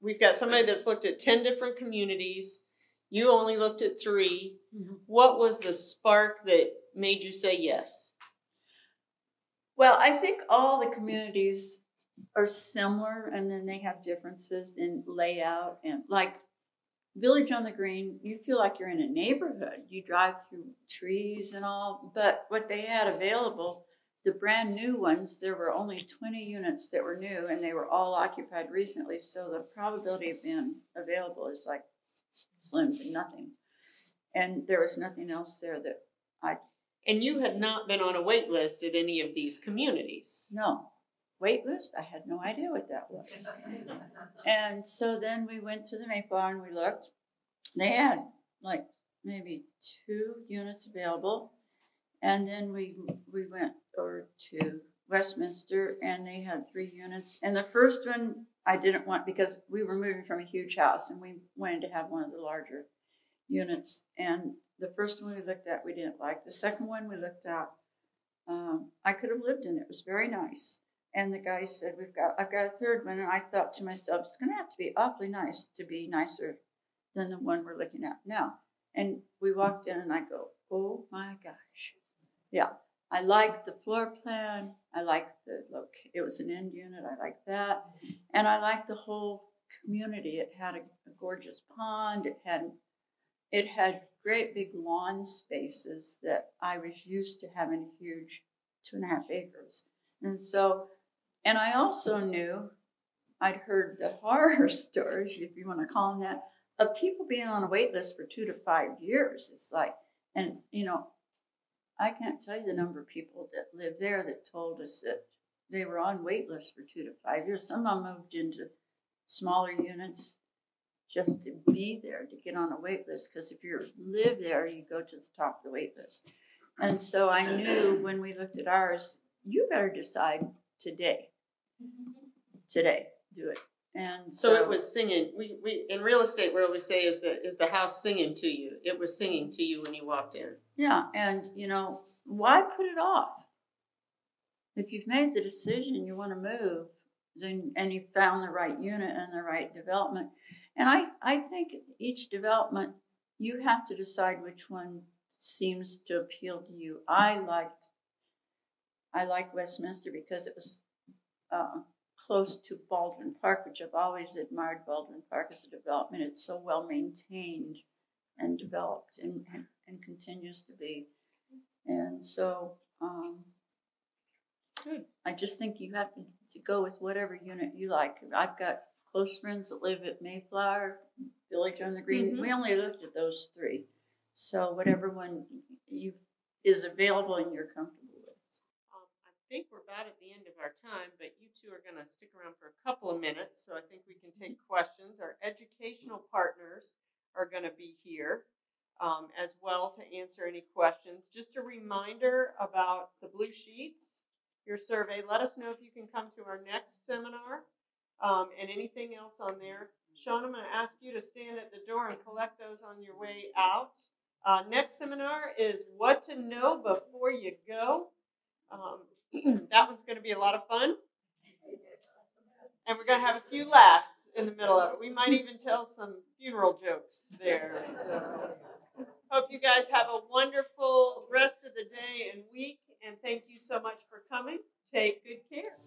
S1: We've got somebody that's looked at 10 different communities. You only looked at 3. Mm-hmm. What was the spark that made you say yes?
S3: Well, I think all the communities are similar, and then they have differences in layout. And like Village on the Green, you feel like you're in a neighborhood. You drive through trees and all, but what they had available, the brand new ones, there were only 20 units that were new, and they were all occupied recently, so the probability of being available is like slim to nothing. And there was nothing else there that
S1: And you had not been on a wait list at any of these communities.
S3: No. Wait list? I had no idea what that was. And so then we went to the Mayflower and we looked. They had like maybe 2 units available. And then we went over to Westminster and they had 3 units. And the first one I didn't want because we were moving from a huge house and we wanted to have one of the larger units. And the first one we looked at, we didn't like. The second one we looked at, I could have lived in it. It was very nice. And the guy said, I've got a third one. And I thought to myself, it's going to have to be awfully nice to be nicer than the one we're looking at now. And we walked in and I go, oh my gosh. Yeah, I liked the floor plan. I liked it was an end unit. I liked that. And I liked the whole community. It had a gorgeous pond. It had great big lawn spaces that I was used to having huge 2.5 acres. And I also knew, I'd heard the horror stories, if you want to call them that, of people being on a wait list for 2 to 5 years. It's like, and you know, I can't tell you the number of people that lived there that told us that they were on wait lists for 2 to 5 years. Some of them moved into smaller units just to be there, to get on a wait list. Because if you live there, you go to the top of the wait list. And so I knew when we looked at ours, you better decide today. Today, do it. And
S1: so it was singing. We in real estate, what we say is the house singing to you. It was singing to you when you walked in.
S3: Yeah, and you know, why put it off? If you've made the decision you want to move, then and you found the right unit and the right development. And I think each development you have to decide which one seems to appeal to you. I like Westminster because it was close to Baldwin Park, which I've always admired Baldwin Park as a development. It's so well maintained and developed and continues to be. And so I just think you have to go with whatever unit you like. I've got close friends that live at Mayflower, Village on the Green. We only looked at those 3. So whatever one is available and you're comfortable with.
S1: I think we're about at the end of our time, but you two are going to stick around for a couple of minutes, so I think we can take questions. Our educational partners are going to be here as well to answer any questions. Just a reminder about the blue sheets, your survey. Let us know if you can come to our next seminar and anything else on there. Sean, I'm going to ask you to stand at the door and collect those on your way out. Next seminar is what to know before you go. That one's going to be a lot of fun. And we're going to have a few laughs in the middle of it. We might even tell some funeral jokes there. So hope you guys have a wonderful rest of the day and week. And thank you so much for coming. Take good care.